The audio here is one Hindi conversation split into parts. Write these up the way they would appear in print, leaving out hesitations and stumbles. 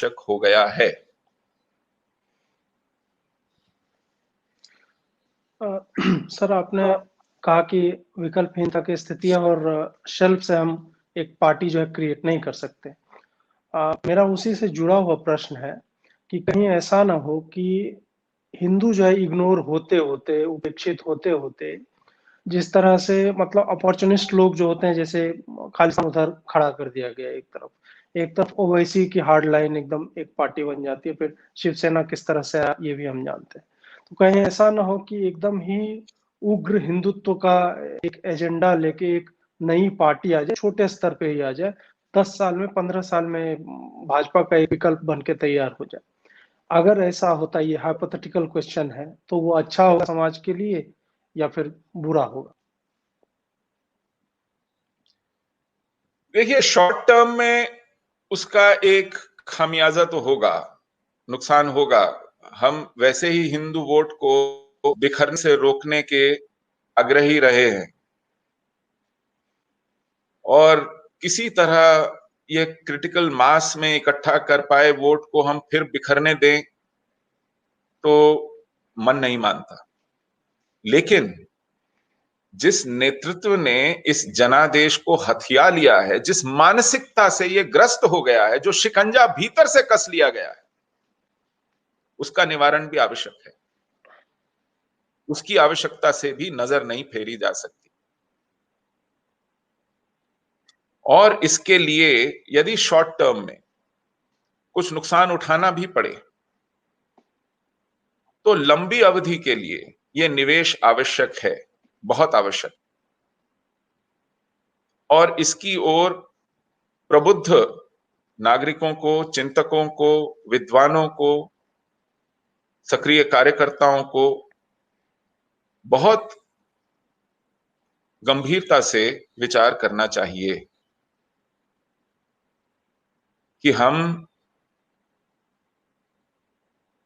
आवश्यक हो गया है। सर, आपने कहा कि विकल्पहीनता की स्थिति और शेल्फ से हम एक पार्टी जो है क्रिएट नहीं कर सकते। मेरा उसी से जुड़ा हुआ प्रश्न है कि कहीं ऐसा ना हो कि हिंदू जो है इग्नोर होते होते, उपेक्षित होते होते, जिस तरह से मतलब अपॉर्चुनिस्ट लोग जो होते हैं, जैसे खालिस्तान उधर खड़ा कर दिया गया एक तरफ ओवैसी की हार्ड लाइन एकदम एक पार्टी बन जाती है, फिर शिवसेना किस तरह से ये भी हम जानते हैं। तो कहीं ऐसा ना हो कि एकदम ही उग्र हिंदुत्व का एक एजेंडा लेके एक नई पार्टी आ जाए, छोटे स्तर पे ही आ जाए, 10 साल में 15 साल में भाजपा का एक विकल्प बन के तैयार हो जाए। अगर ऐसा होता, ये हाइपोथेटिकल क्वेश्चन है, तो वो अच्छा होगा समाज के लिए या फिर बुरा होगा? देखिए, शॉर्ट टर्म में उसका एक खामियाजा तो होगा, नुकसान होगा। हम वैसे ही हिंदू वोट को बिखरने से रोकने के आग्रही रहे हैं, और किसी तरह ये क्रिटिकल मास में इकट्ठा कर पाए वोट को हम फिर बिखरने दें तो मन नहीं मानता। लेकिन जिस नेतृत्व ने इस जनादेश को हथिया लिया है, जिस मानसिकता से ये ग्रस्त हो गया है, जो शिकंजा भीतर से कस लिया गया है, उसका निवारण भी आवश्यक है। उसकी आवश्यकता से भी नजर नहीं फेरी जा सकती। और इसके लिए यदि शॉर्ट टर्म में कुछ नुकसान उठाना भी पड़े, तो लंबी अवधि के लिए यह निवेश आवश्यक है, बहुत आवश्यक। और इसकी ओर प्रबुद्ध नागरिकों को, चिंतकों को, विद्वानों को, सक्रिय कार्यकर्ताओं को बहुत गंभीरता से विचार करना चाहिए कि हम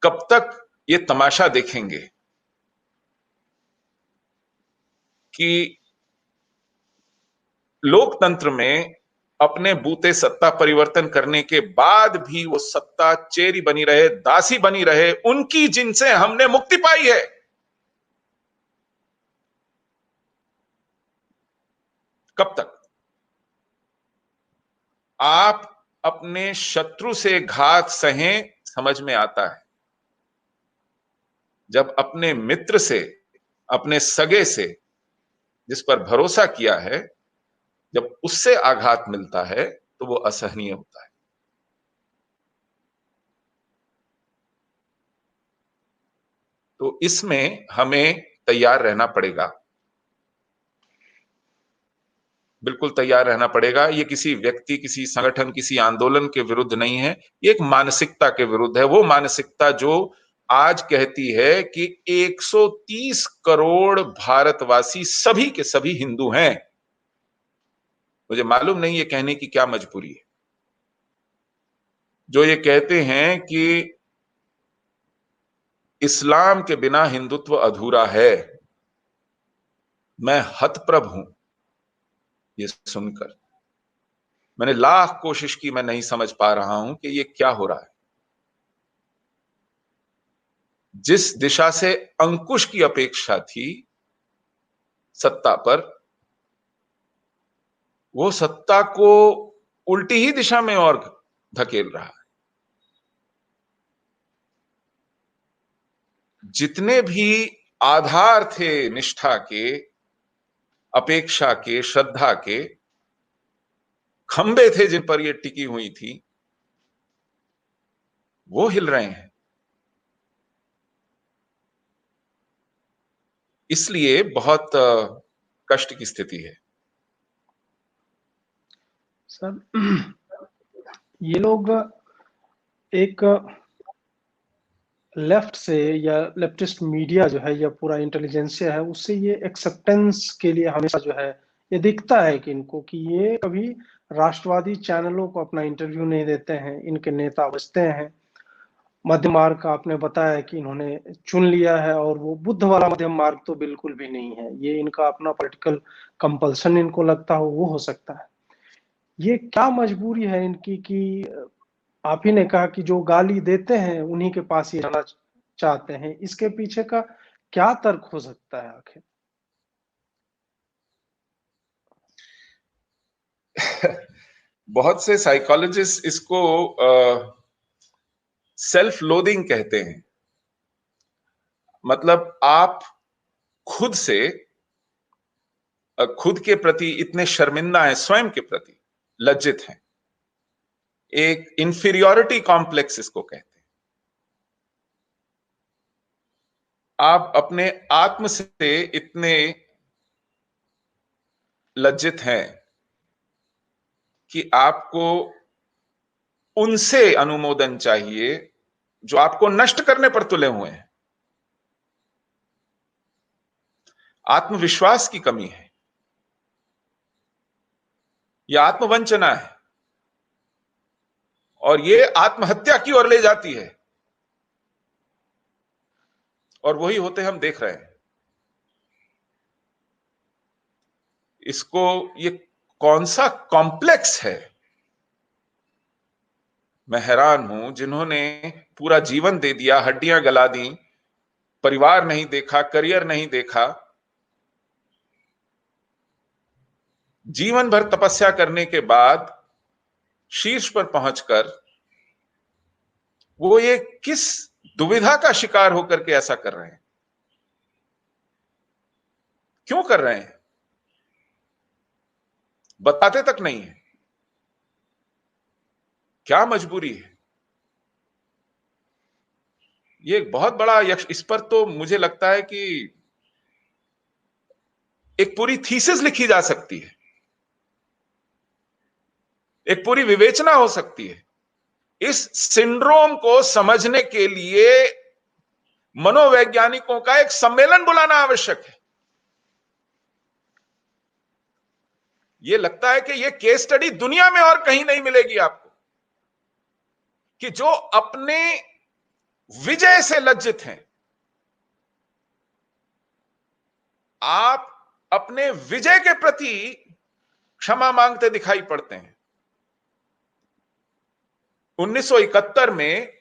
कब तक ये तमाशा देखेंगे कि लोकतंत्र में अपने बूते सत्ता परिवर्तन करने के बाद भी वो सत्ता चेरी बनी रहे, दासी बनी रहे, उनकी जिनसे हमने मुक्ति पाई है। कब तक? आप अपने शत्रु से घात सहें, समझ में आता है। जब अपने मित्र से, अपने सगे से, जिस पर भरोसा किया है, जब उससे आघात मिलता है तो वो असहनीय होता है। तो इसमें हमें तैयार रहना पड़ेगा, बिल्कुल तैयार रहना पड़ेगा। ये किसी व्यक्ति, किसी संगठन, किसी आंदोलन के विरुद्ध नहीं है, ये एक मानसिकता के विरुद्ध है। वो मानसिकता जो आज कहती है कि 130 करोड़ भारतवासी सभी के सभी हिंदू हैं। मुझे मालूम नहीं ये कहने की क्या मजबूरी है, जो ये कहते हैं कि इस्लाम के बिना हिंदुत्व अधूरा है। मैं हतप्रभ हूं ये सुनकर। मैंने लाख कोशिश की, मैं नहीं समझ पा रहा हूं कि ये क्या हो रहा है। जिस दिशा से अंकुश की अपेक्षा थी सत्ता पर, वो सत्ता को उल्टी ही दिशा में और धकेल रहा है। जितने भी आधार थे निष्ठा के, अपेक्षा के, श्रद्धा के, खंबे थे जिन पर ये टिकी हुई थी, वो हिल रहे हैं। इसलिए बहुत कष्ट की स्थिति है। सर, ये लोग एक लेफ्ट से या लेफ्टिस्ट मीडिया जो है या पूरा इंटेलिजेंसिया है, उससे ये एक्सेप्टेंस के लिए हमेशा जो है ये दिखता है कि इनको, कि ये कभी राष्ट्रवादी चैनलों को अपना इंटरव्यू नहीं देते हैं, इनके नेता बचते हैं। मध्यम मार्ग का आपने बताया कि इन्होंने चुन लिया है, और वो बुद्ध वाला मध्यम मार्ग तो बिल्कुल भी नहीं है। ये इनका अपना पॉलिटिकल कंपल्सन इनको लगता हो, वो हो सकता है। ये क्या मजबूरी है इनकी कि आप ही ने कहा कि जो गाली देते हैं उन्हीं के पास ही जाना चाहते हैं, इसके पीछे का क्या तर्क हो सकता है आखिर? बहुत से साइकोलॉजिस्ट इसको सेल्फ लोडिंग कहते हैं। मतलब आप खुद से खुद के प्रति इतने शर्मिंदा हैं, स्वयं के प्रति लज्जित हैं। एक इंफीरियोरिटी कॉम्प्लेक्स इसको कहते हैं। आप अपने आत्म से इतने लज्जित हैं कि आपको उनसे अनुमोदन चाहिए जो आपको नष्ट करने पर तुले हुए हैं। आत्मविश्वास की कमी है, यह आत्मवंचना है, और यह आत्महत्या की ओर ले जाती है। और वही होते हम देख रहे हैं। इसको, ये कौन सा कॉम्प्लेक्स है? मैं हैरान हूं, जिन्होंने पूरा जीवन दे दिया, हड्डियां गला दी, परिवार नहीं देखा, करियर नहीं देखा, जीवन भर तपस्या करने के बाद शीर्ष पर पहुंचकर वो ये किस दुविधा का शिकार होकर के ऐसा कर रहे हैं? क्यों कर रहे हैं? बताते तक नहीं है। क्या मजबूरी है? ये एक बहुत बड़ा यक्ष। इस पर तो मुझे लगता है कि एक पूरी थीसिस लिखी जा सकती है, एक पूरी विवेचना हो सकती है। इस सिंड्रोम को समझने के लिए मनोवैज्ञानिकों का एक सम्मेलन बुलाना आवश्यक है। यह लगता है कि यह केस स्टडी दुनिया में और कहीं नहीं मिलेगी आपको, कि जो अपने विजय से लज्जित हैं, आप अपने विजय के प्रति क्षमा मांगते दिखाई पड़ते हैं। 1971 में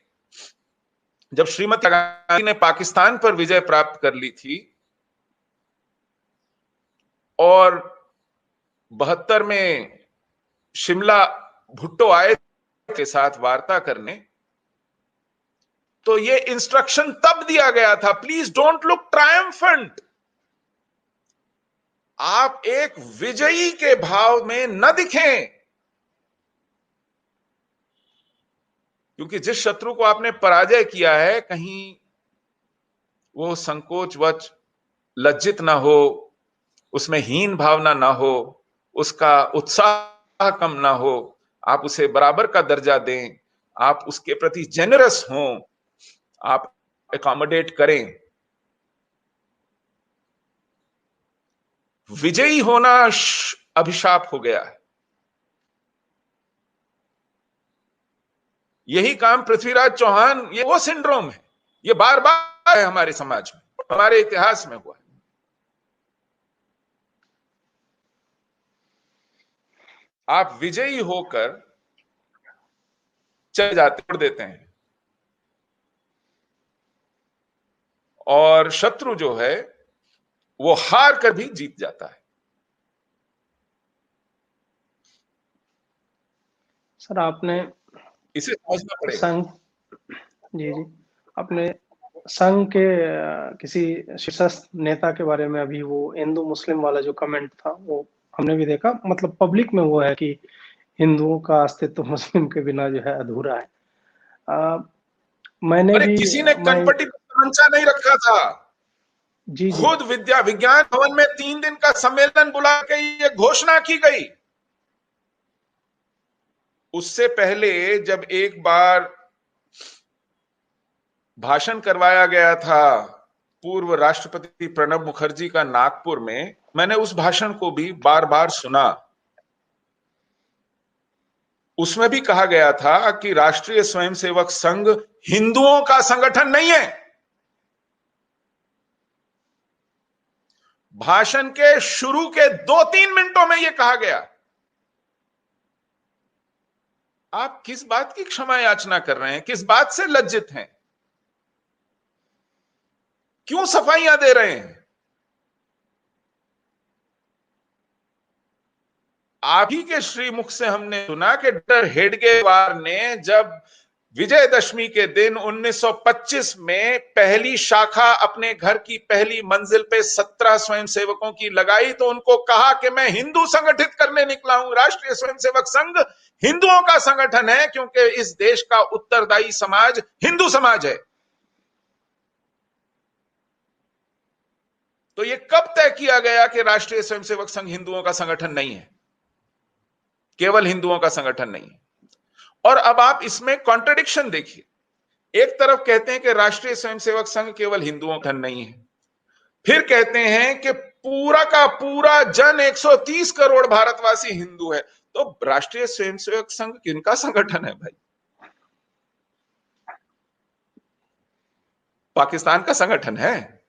जब श्रीमती गांधी ने पाकिस्तान पर विजय प्राप्त कर ली थी और 72 में शिमला भुट्टो आए के साथ वार्ता करने, तो यह इंस्ट्रक्शन तब दिया गया था, प्लीज डोंट लुक ट्रायम्फेंट। आप एक विजयी के भाव में न दिखें, क्योंकि जिस शत्रु को आपने पराजय किया है, कहीं वो संकोचवश लज्जित ना हो, उसमें हीन भावना ना हो, उसका उत्साह कम ना हो, आप उसे बराबर का दर्जा दें, आप उसके प्रति जेनरस हों, आप एकोमोडेट करें। विजयी होना अभिशाप हो गया है। यही काम पृथ्वीराज चौहान, ये वो सिंड्रोम है, ये बार बार है हमारे समाज में, हमारे इतिहास में हुआ है। आप विजयी होकर चले जाते, छोड़ देते हैं, और शत्रु जो है वो हार कर भी जीत जाता है। सर, आपने इसे समझना पड़ेगा। संघ, जी जी, आपने संघ के किसी शीर्षस्थ नेता के बारे में, अभी वो हिंदू मुस्लिम वाला जो कमेंट था वो हमने भी देखा। मतलब पब्लिक में वो है कि हिंदुओं का अस्तित्व मुस्लिम के बिना जो है अधूरा है। मैंने अरे भी किसी ने मैं कनपट्टी पर तमंचा नहीं रखा था। जी जी खुद विज्ञान भवन में 3 दिन का सम्मेलन बुला के ये घोषणा की गई। उससे पहले जब एक बार भाषण करवाया गया था पूर्व राष्ट्रपति प्रणब मुखर्जी का नागपुर में, मैंने उस भाषण को भी बार बार सुना। उसमें भी कहा गया था कि राष्ट्रीय स्वयंसेवक संघ हिंदुओं का संगठन नहीं है। भाषण के शुरू के 2-3 मिनटों में यह कहा गया। आप किस बात की क्षमा याचना कर रहे हैं? किस बात से लज्जित हैं? क्यों सफाइयां दे रहे हैं? आप ही के श्रीमुख से हमने सुना कि डॉक्टर हेडगेवार ने जब विजयदशमी के दिन 1925 में पहली शाखा अपने घर की पहली मंजिल पे 17 स्वयंसेवकों की लगाई तो उनको कहा कि मैं हिंदू संगठित करने निकला हूं। राष्ट्रीय स्वयंसेवक संघ हिंदुओं का संगठन है क्योंकि इस देश का उत्तरदायी समाज हिंदू समाज है। तो यह कब तय किया गया कि राष्ट्रीय स्वयंसेवक संघ हिंदुओं का संगठन नहीं है, केवल हिंदुओं का संगठन नहीं है? और अब आप इसमें कॉन्ट्रडिक्शन देखिए। एक तरफ कहते हैं कि राष्ट्रीय स्वयंसेवक संघ केवल हिंदुओं का नहीं है, फिर कहते हैं कि पूरा का पूरा जन 130 करोड़ भारतवासी हिंदू है। तो राष्ट्रीय स्वयंसेवक संघ किनका संगठन है भाई? पाकिस्तान का संगठन है।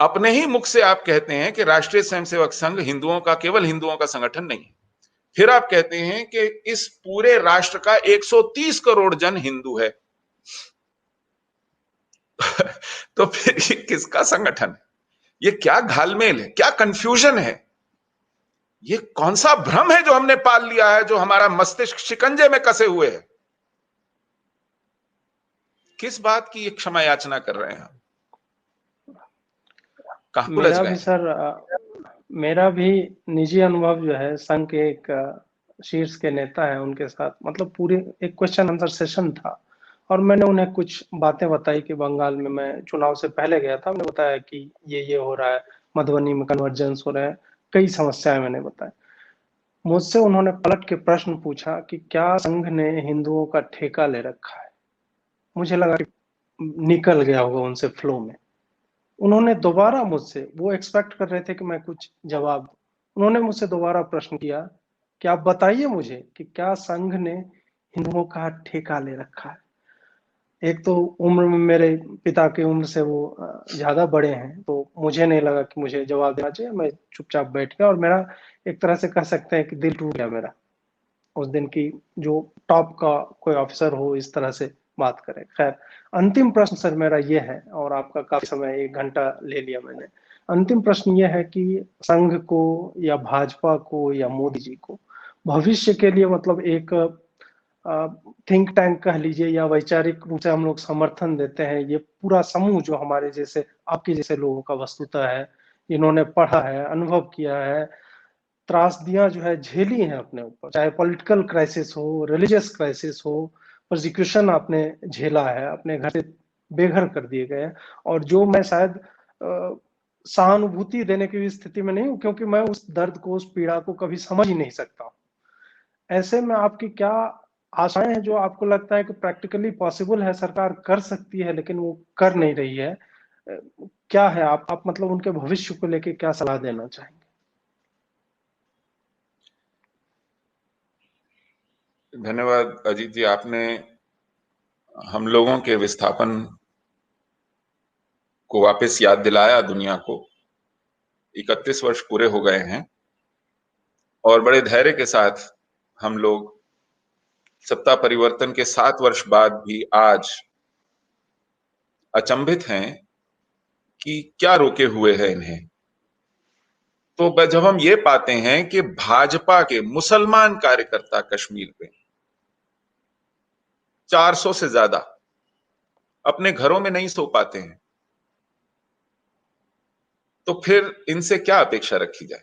अपने ही मुख से आप कहते हैं कि राष्ट्रीय स्वयंसेवक संघ हिंदुओं का, केवल हिंदुओं का संगठन नहीं है। फिर आप कहते हैं कि इस पूरे राष्ट्र का 130 करोड़ जन हिंदू है। तो फिर ये किसका संगठन है? ये क्या घालमेल है, क्या कंफ्यूजन है? ये कौन सा भ्रम है जो हमने पाल लिया है, जो हमारा मस्तिष्क शिकंजे में कसे हुए है? किस बात की क्षमा याचना कर रहे हैं हम? कहां उलझ गए? मेरा भी निजी अनुभव जो है, संघ के एक शीर्ष के नेता है उनके साथ, मतलब पूरे एक क्वेश्चन आंसर सेशन था और मैंने उन्हें कुछ बातें बताई कि बंगाल में मैं चुनाव से पहले गया था, मैंने बताया कि ये हो रहा है, मधुबनी में कन्वर्जेंस हो रहा है, कई समस्याएं मैंने बताई। मुझसे उन्होंने पलट के प्रश्न पूछा कि क्या संघ ने हिंदुओं का ठेका ले रखा है। मुझे लगा कि निकल गया होगा उनसे फ्लो में। उन्होंने दोबारा मुझसे, वो एक्सपेक्ट कर रहे थे कि मैं कुछ जवाब दूं, उन्होंने मुझसे दोबारा प्रश्न किया कि आप बताइए मुझे कि क्या संघ ने हिंदुओं का ठेका ले रखा है। एक तो उम्र में मेरे पिता की उम्र से वो ज्यादा बड़े हैं, तो मुझे नहीं लगा कि मुझे जवाब देना चाहिए। मैं चुपचाप बैठ गया और मेरा एक तरह से कह सकते हैं कि दिल टूट गया मेरा उस दिन की जो टॉप का कोई ऑफिसर हो इस तरह से बात करे। खैर, अंतिम प्रश्न सर मेरा ये है, और आपका काफी समय 1 घंटा ले लिया मैंने। अंतिम प्रश्न ये है कि संघ को या भाजपा को या मोदी जी को भविष्य के लिए, मतलब एक थिंक टैंक कह लीजिए या वैचारिक रूप से हम लोग समर्थन देते हैं, ये पूरा समूह जो हमारे जैसे आपके जैसे लोगों का वस्तुतः है, इन्होंने पढ़ा है, अनुभव किया है, त्रासदियां जो है झेली हैं अपने ऊपर, चाहे पॉलिटिकल क्राइसिस हो, रिलीजियस क्राइसिस हो, प्रोसिक्यूशन आपने झेला है, अपने घर से बेघर कर दिए गए। और जो मैं शायद सहानुभूति देने की स्थिति में नहीं हूं, क्योंकि मैं उस दर्द को, उस पीड़ा को कभी समझ ही नहीं सकता। ऐसे में आपकी क्या आशाएं हैं जो आपको लगता है कि प्रैक्टिकली पॉसिबल है, सरकार कर सकती है लेकिन वो कर नहीं रही है? क्या है आप मतलब उनके भविष्य को लेके क्या सलाह देना चाहेंगे? धन्यवाद अजीत जी, आपने हम लोगों के विस्थापन को वापस याद दिलाया दुनिया को। 31 वर्ष पूरे हो गए हैं और बड़े धैर्य के साथ हम लोग सत्ता परिवर्तन के 7 वर्ष बाद भी आज अचंभित हैं कि क्या रोके हुए है इन्हें। तो जब हम ये पाते हैं कि भाजपा के मुसलमान कार्यकर्ता कश्मीर पे 400 से ज्यादा अपने घरों में नहीं सो पाते हैं, तो फिर इनसे क्या अपेक्षा रखी जाए?